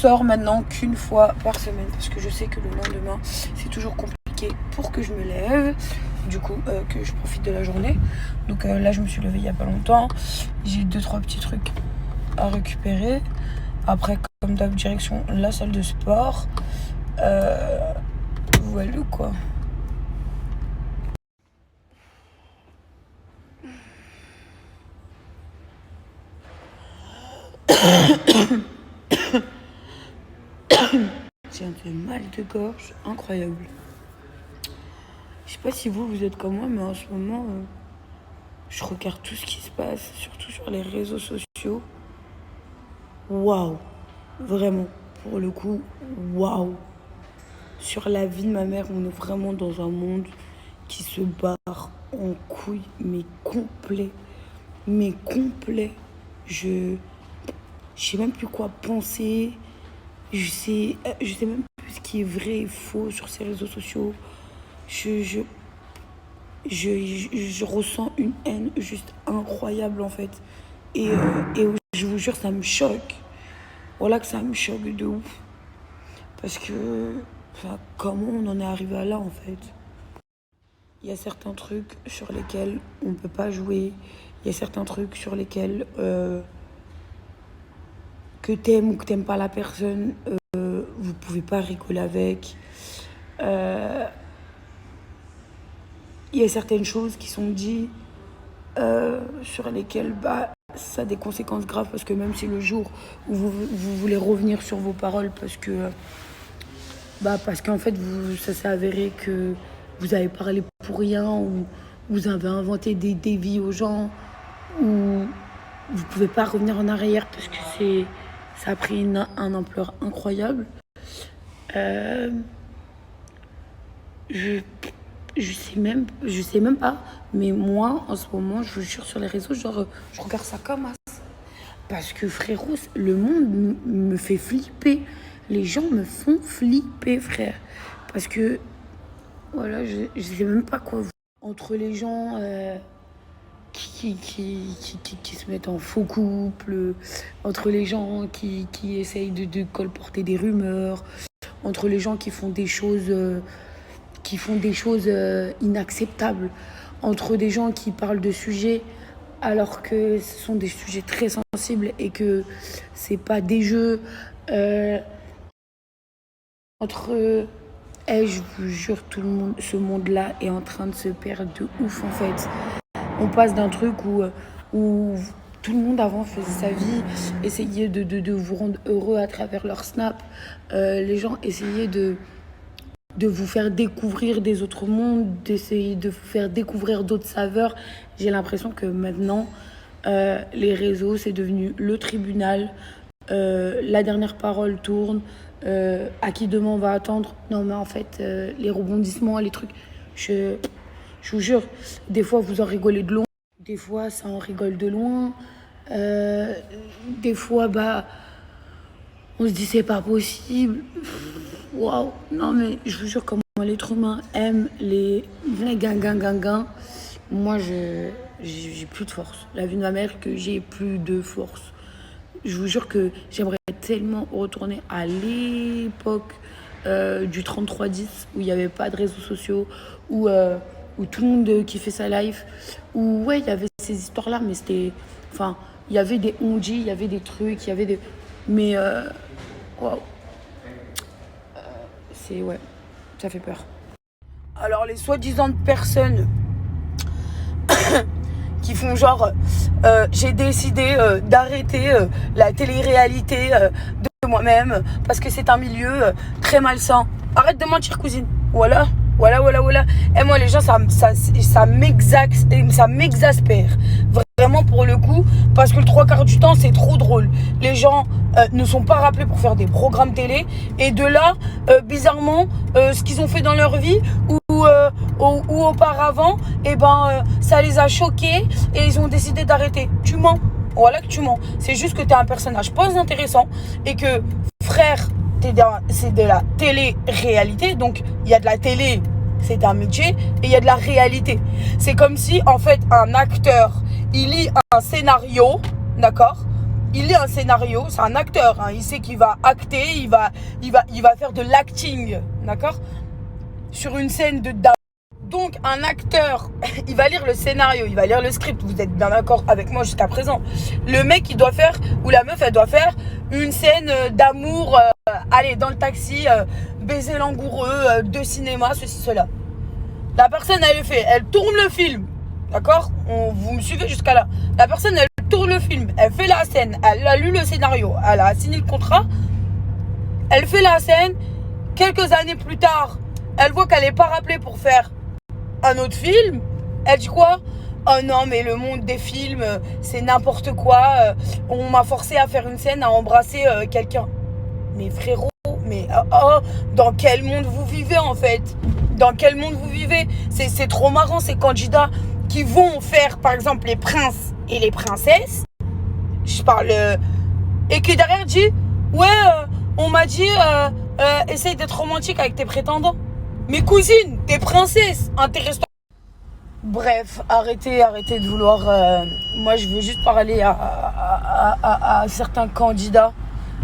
sors maintenant qu'une fois par semaine parce que je sais que le lendemain c'est toujours compliqué pour que je me lève, du coup que je profite de la journée. Donc là je me suis levée il y a pas longtemps, j'ai 2-3 petits trucs à récupérer. Après comme d'hab direction la salle de sport, voilà quoi. J'ai un mal de gorge incroyable. Je sais pas si vous êtes comme moi, mais en ce moment, je regarde tout ce qui se passe, surtout sur les réseaux sociaux. Waouh! Vraiment, pour le coup, waouh! Sur la vie de ma mère, on est vraiment dans un monde qui se barre en couille, mais complet. Mais complet. Je sais même plus quoi penser. Je sais même plus ce qui est vrai et faux sur ces réseaux sociaux. Je ressens une haine juste incroyable en fait. Et je vous jure, ça me choque. Voilà que ça me choque de ouf. Parce que, enfin, comment on en est arrivé à là en fait? Il y a certains trucs sur lesquels on ne peut pas jouer. Il y a certains trucs sur lesquels que t'aimes ou que t'aimes pas la personne, vous pouvez pas rigoler avec. Il y a certaines choses qui sont dites sur lesquelles ça a des conséquences graves parce que même si le jour où vous voulez revenir sur vos paroles parce qu'en fait ça s'est avéré que vous avez parlé pour rien ou vous avez inventé des dévies aux gens ou vous pouvez pas revenir en arrière parce que ça a pris une ampleur incroyable. Je sais même pas, mais moi en ce moment je vous jure sur les réseaux, genre je regarde ça comme as parce que frérot, le monde me fait flipper, les gens me font flipper frère, parce que voilà, je sais même pas quoi entre les gens qui se mettent en faux couple, entre les gens qui essayent de colporter des rumeurs, entre les gens qui font des choses inacceptables, entre des gens qui parlent de sujets alors que ce sont des sujets très sensibles et que c'est pas des jeux, je vous jure, ce monde-là est en train de se perdre de ouf en fait. On passe d'un truc où tout le monde avant faisait sa vie, essayait de vous rendre heureux à travers leur snap. Les gens essayaient de vous faire découvrir des autres mondes, d'essayer de vous faire découvrir d'autres saveurs. J'ai l'impression que maintenant, les réseaux, c'est devenu le tribunal. La dernière parole tourne. À qui demain on va attendre? Non mais en fait, les rebondissements, les trucs, je vous jure, des fois vous en rigolez de loin, des fois ça en rigole de loin, des fois on se dit c'est pas possible. Waouh, non mais je vous jure comment l'être humain aime les gang. Moi j'ai plus de force. La vie de ma mère que j'ai plus de force. Je vous jure que j'aimerais tellement retourner à l'époque du 3310 où il n'y avait pas de réseaux sociaux, où tout le monde kiffait sa life, où ouais, il y avait ces histoires-là, mais c'était... Enfin, il y avait des on-dit, il y avait des trucs, il y avait des... Mais, waouh. Ouais, ça fait peur. Alors, les soi-disant personnes qui font genre j'ai décidé d'arrêter la télé-réalité de moi-même parce que c'est un milieu très malsain. Arrête de mentir, cousine. Voilà. Et moi, les gens, ça m'exaspère. Vraiment pour le coup, parce que le 3/4 du temps, c'est trop drôle. Les gens ne sont pas rappelés pour faire des programmes télé. Et de là, bizarrement, ce qu'ils ont fait dans leur vie ou auparavant, ça les a choqués et ils ont décidé d'arrêter. Tu mens. Voilà que tu mens. C'est juste que tu es un personnage pas intéressant et que, frère, c'est de la télé-réalité. Donc, il y a de la télé, c'est un métier, et il y a de la réalité. C'est comme si, en fait, un acteur, il lit un scénario, d'accord ? il lit un scénario, c'est un acteur, hein, il sait qu'il va acter, il va faire de l'acting, d'accord, sur une scène de dame. Donc un acteur, il va lire le scénario, il va lire le script, vous êtes bien d'accord avec moi jusqu'à présent. Le mec, il doit faire, ou la meuf, elle doit faire une scène d'amour, allez, dans le taxi, baiser langoureux, de cinéma, ceci, cela. La personne, elle le fait, elle tourne le film, d'accord, vous me suivez jusqu'à là. La personne, elle tourne le film, elle fait la scène, elle a lu le scénario, elle a signé le contrat, elle fait la scène, quelques années plus tard, elle voit qu'elle n'est pas rappelée pour faire un autre film, elle dit quoi? Oh non, mais le monde des films, c'est n'importe quoi, on m'a forcé à faire une scène, à embrasser quelqu'un. Mais frérot, mais dans quel monde vous vivez en fait? Dans quel monde vous vivez? C'est trop marrant ces candidats qui vont faire par exemple les princes et les princesses. Je parle et qui derrière dit ouais, on m'a dit essaye d'être romantique avec tes prétendants. Mes cousines, tes princesses, intéresse-toi. Bref, arrêtez de vouloir. Moi, je veux juste parler à certains candidats.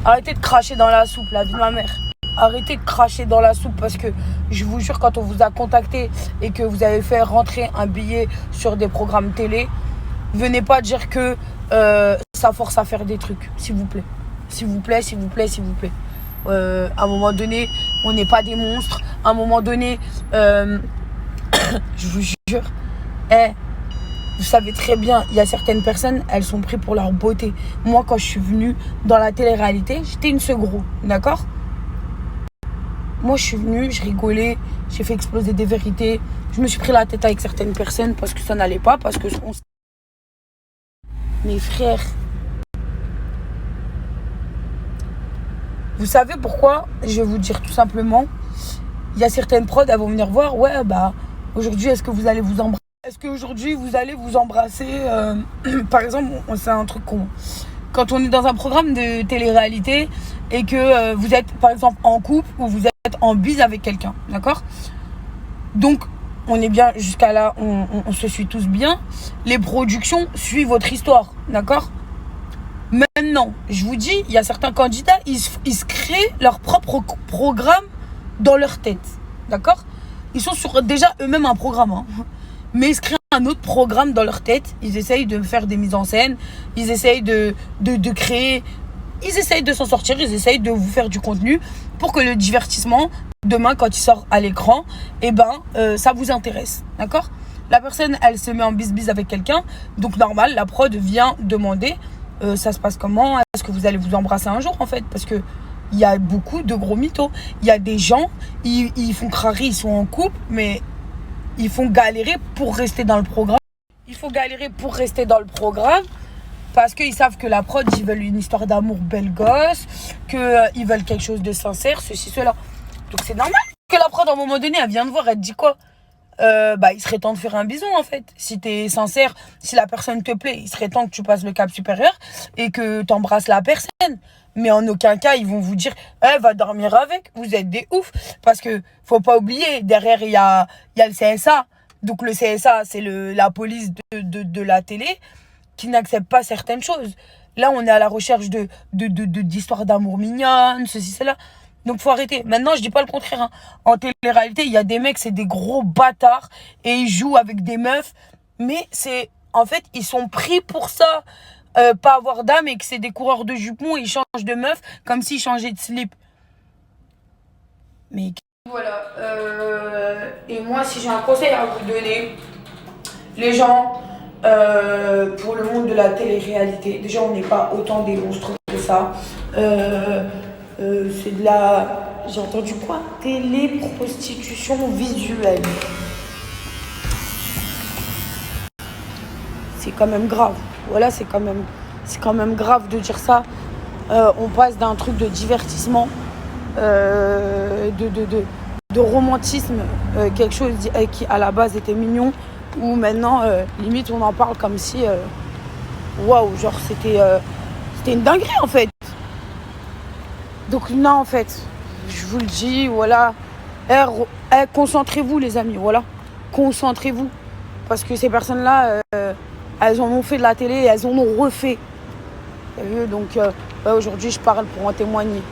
Arrêtez de cracher dans la soupe, la vie de ma mère. Arrêtez de cracher dans la soupe parce que je vous jure, quand on vous a contacté et que vous avez fait rentrer un billet sur des programmes télé, venez pas dire que ça force à faire des trucs, s'il vous plaît. S'il vous plaît, s'il vous plaît, s'il vous plaît. À un moment donné, on n'est pas des monstres. À un moment donné, je vous jure, vous savez très bien, il y a certaines personnes, elles sont prises pour leur beauté. Moi, quand je suis venue dans la télé-réalité, j'étais une segro, d'accord? Moi, je suis venue, je rigolais, j'ai fait exploser des vérités. Je me suis pris la tête avec certaines personnes parce que ça n'allait pas, parce que mes frères, vous savez pourquoi? Je vais vous dire tout simplement. Il y a certaines prods, elles vont venir voir. Ouais, bah, aujourd'hui, est-ce que vous allez vous embrasser? Est-ce qu'aujourd'hui, vous allez vous embrasser par exemple, c'est un truc con. Quand on est dans un programme de télé-réalité et que vous êtes, par exemple, en couple ou vous êtes en bise avec quelqu'un, d'accord? Donc, on est bien jusqu'à là, on se suit tous bien. Les productions suivent votre histoire, d'accord? Maintenant, je vous dis, il y a certains candidats, ils se créent leur propre programme dans leur tête, d'accord? Ils sont sur déjà eux-mêmes un programme, hein, mais ils se créent un autre programme dans leur tête. Ils essayent de faire des mises en scène, ils essayent de créer, ils essayent de s'en sortir, ils essayent de vous faire du contenu pour que le divertissement, demain, quand il sort à l'écran, ça vous intéresse, d'accord? La personne, elle se met en bis-bis avec quelqu'un, donc normal, la prod vient demander ça se passe comment? Est-ce que vous allez vous embrasser un jour en fait? Parce que il y a beaucoup de gros mythos. Il y a des gens, ils font crari, ils sont en couple, mais ils font galérer pour rester dans le programme. Il faut galérer pour rester dans le programme parce qu'ils savent que la prod, ils veulent une histoire d'amour belle gosse, qu'ils veulent quelque chose de sincère, ceci, cela. Donc c'est normal que la prod, à un moment donné, elle vient de voir, elle te dit quoi? Il serait temps de faire un bison en fait. Si t'es sincère, si la personne te plaît, il serait temps que tu passes le cap supérieur et que t'embrasses la personne. Mais en aucun cas, ils vont vous dire va dormir avec, vous êtes des oufs. Parce que faut pas oublier, derrière il y a le CSA. Donc le CSA, c'est la police de la télé qui n'accepte pas certaines choses. Là, on est à la recherche d'histoires d'amour mignonnes, ceci, cela. Donc faut arrêter. Maintenant, je dis pas le contraire, hein. En télé-réalité, il y a des mecs, c'est des gros bâtards et ils jouent avec des meufs. Mais en fait, ils sont pris pour ça. Pas avoir d'âme et que c'est des coureurs de jupons, ils changent de meuf comme s'ils changeaient de slip. Mais voilà. Et moi, si j'ai un conseil à vous donner, les gens, pour le monde de la télé-réalité, déjà, on n'est pas autant des monstres que ça. C'est de la... J'ai entendu quoi? Téléprostitution visuelle. C'est quand même grave. Voilà, c'est quand même grave de dire ça. On passe d'un truc de divertissement, de romantisme, quelque chose qui à la base était mignon, où maintenant, limite, on en parle comme si... Waouh, genre c'était une dinguerie en fait. Donc non, en fait, je vous le dis, voilà. Concentrez-vous les amis, voilà. Concentrez-vous. Parce que ces personnes-là, elles en ont fait de la télé et elles en ont refait. T'as vu? Donc, ouais, aujourd'hui, je parle pour en témoigner.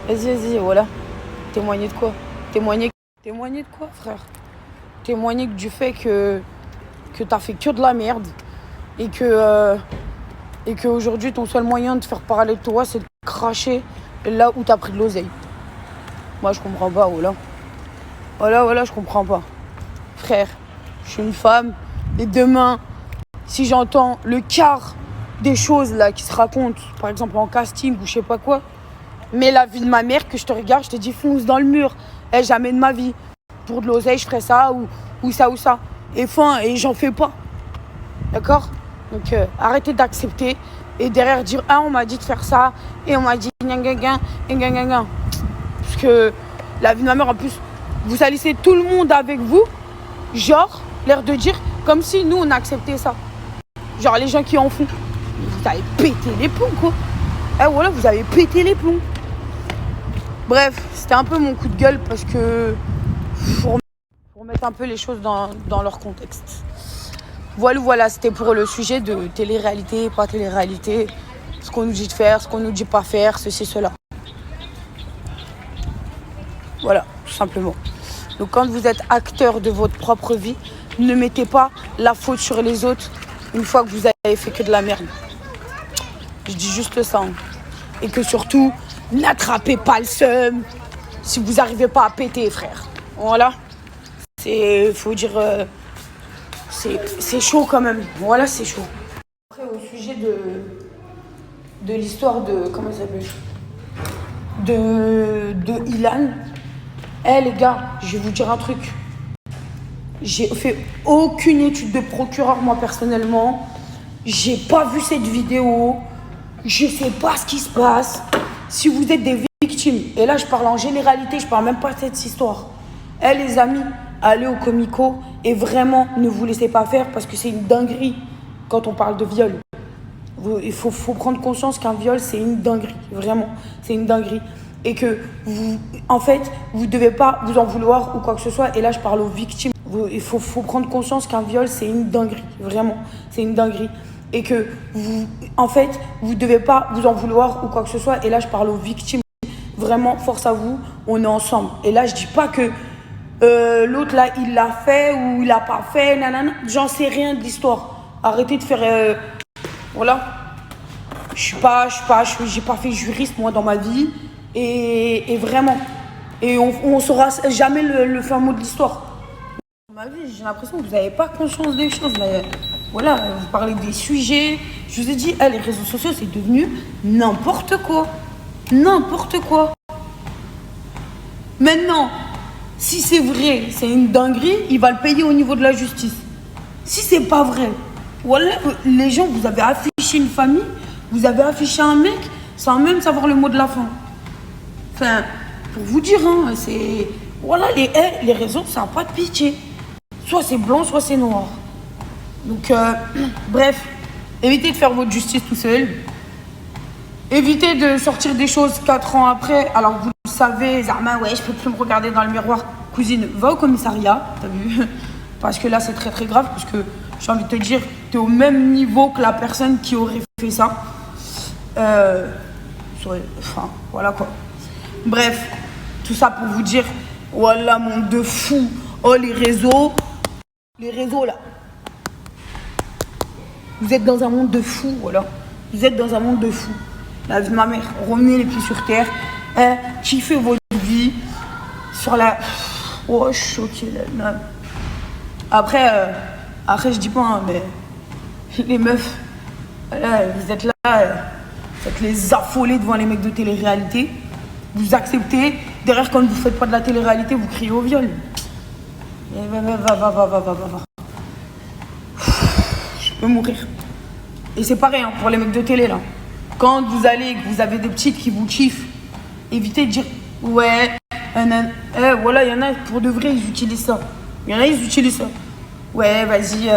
Vas-y, voilà. Témoigner de quoi? Témoigner de quoi, frère? Témoigner du fait que t'as fait que de la merde et que aujourd'hui, ton seul moyen de faire parler de toi, c'est de cracher là où t'as pris de l'oseille. Moi, je comprends pas, voilà. Voilà, je comprends pas. Frère, je suis une femme et demain, si j'entends le quart des choses là qui se racontent, par exemple en casting ou je sais pas quoi, mais la vie de ma mère, que je te regarde, je te dis fonce dans le mur. Jamais de ma vie. Pour de l'oseille, je ferais ça ou ça. Et j'en fais pas. D'accord? Donc arrêtez d'accepter et derrière dire on m'a dit de faire ça et on m'a dit gna. Parce que la vie de ma mère, en plus, vous allez laisser tout le monde avec vous, genre, l'air de dire comme si nous on acceptait ça. Genre les gens qui en font. Vous avez pété les plombs, quoi. Voilà, vous avez pété les plombs. Bref, c'était un peu mon coup de gueule parce que pour remettre un peu les choses dans leur contexte. Voilà, c'était pour le sujet de télé-réalité, pas télé-réalité, ce qu'on nous dit de faire, ce qu'on nous dit pas faire, ceci, cela. Voilà, tout simplement. Donc quand vous êtes acteur de votre propre vie, ne mettez pas la faute sur les autres une fois que vous avez fait que de la merde. Je dis juste ça. Hein. Et que surtout, n'attrapez pas le seum si vous n'arrivez pas à péter, frère. Voilà. Faut dire, c'est chaud quand même. Voilà, c'est chaud. Après, au sujet de l'histoire de, comment ça s'appelle, de Ilan. Les gars, je vais vous dire un truc. J'ai fait aucune étude de procureur, moi, personnellement. J'ai pas vu cette vidéo. Je sais pas ce qui se passe. Si vous êtes des victimes, et là, je parle en généralité, je parle même pas de cette histoire. Les amis, allez au comico et vraiment, ne vous laissez pas faire parce que c'est une dinguerie quand on parle de viol. Il faut prendre conscience qu'un viol, c'est une dinguerie. Vraiment, c'est une dinguerie. Et que vous, en fait, vous devez pas vous en vouloir ou quoi que ce soit. Et là, je parle aux victimes. Il faut prendre conscience qu'un viol, c'est une dinguerie. Vraiment, c'est une dinguerie. Et que vous, en fait, vous devez pas vous en vouloir ou quoi que ce soit. Et là, je parle aux victimes. Vraiment, force à vous, on est ensemble. Et là, je dis pas que l'autre, là, il l'a fait ou il l'a pas fait. Nanana. J'en sais rien de l'histoire. Arrêtez de faire... voilà. J'ai pas fait juriste, moi, dans ma vie. Et vraiment. Et on saura jamais le fin mot de l'histoire. Dans ma vie, j'ai l'impression que vous n'avez pas conscience des choses. Mais voilà, vous parlez des sujets. Je vous ai dit, les réseaux sociaux, c'est devenu n'importe quoi. N'importe quoi. Maintenant, si c'est vrai, c'est une dinguerie, il va le payer au niveau de la justice. Si c'est pas vrai, voilà, les gens, vous avez affiché une famille, vous avez affiché un mec sans même savoir le mot de la fin. Enfin, pour vous dire, hein, c'est... Voilà, les réseaux, ça n'a pas de pitié. Soit c'est blanc, soit c'est noir. Donc, bref, évitez de faire votre justice tout seul. Évitez de sortir des choses 4 ans après, alors que vous le savez, Zarma, ouais, je peux plus me regarder dans le miroir. Cousine, va au commissariat, t'as vu? Parce que là, c'est très très grave, parce que j'ai envie de te dire, t'es au même niveau que la personne qui aurait fait ça. Enfin, voilà quoi. Bref, tout ça pour vous dire, voilà, monde de fou. Oh, les réseaux là. Vous êtes dans un monde de fou, voilà. Vous êtes dans un monde de fou. La vie de ma mère, revenez les pieds sur terre. Kiffez votre vie. Sur la... Oh, je suis choquée là. Après, je dis pas, hein, mais les meufs, là, vous êtes là, vous êtes les affolés devant les mecs de télé-réalité. Vous acceptez. Derrière, quand vous faites pas de la télé-réalité, vous criez au viol. Va. Je peux mourir. Et c'est pareil hein, pour les mecs de télé là. Quand vous allez, que vous avez des petites qui vous kiffent, évitez de dire ouais, voilà, il y en a pour de vrai, ils utilisent ça. Ouais, vas-y,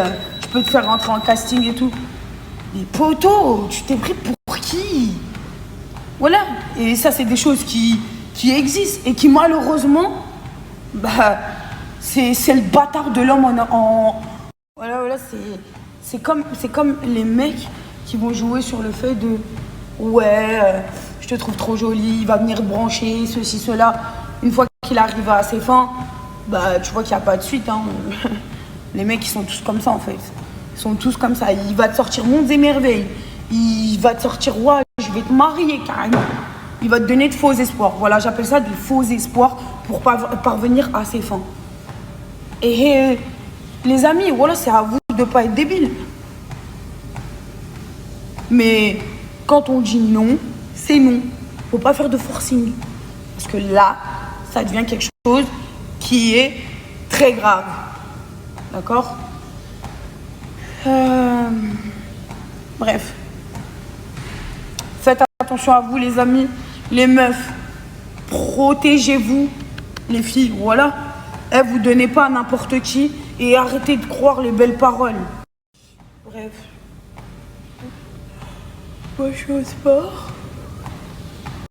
je peux te faire rentrer en casting et tout. Mais poto, tu t'es pris pour qui? Voilà. Et ça, c'est des choses qui existent et qui malheureusement, bah, c'est le bâtard de l'homme en... Voilà, c'est comme les mecs qui vont jouer sur le fait de ouais, je te trouve trop jolie, il va venir te brancher, ceci, cela. Une fois qu'il arrive à ses fins, bah tu vois qu'il n'y a pas de suite. Hein. Les mecs, ils sont tous comme ça en fait. Ils sont tous comme ça. Il va te sortir mondes et merveilles. Il va te sortir, ouais, je vais te marier carrément. Il va te donner de faux espoirs. Voilà, j'appelle ça des faux espoirs pour parvenir à ses fins. Et les amis, voilà, c'est à vous de ne pas être débiles. Mais quand on dit non, c'est non. Faut pas faire de forcing. Parce que là, ça devient quelque chose qui est très grave. D'accord ? Bref. Faites attention à vous, les amis, les meufs. Protégez-vous, les filles, voilà. Vous donnez pas à n'importe qui et arrêtez de croire les belles paroles. Bref. Moi, je suis au sport.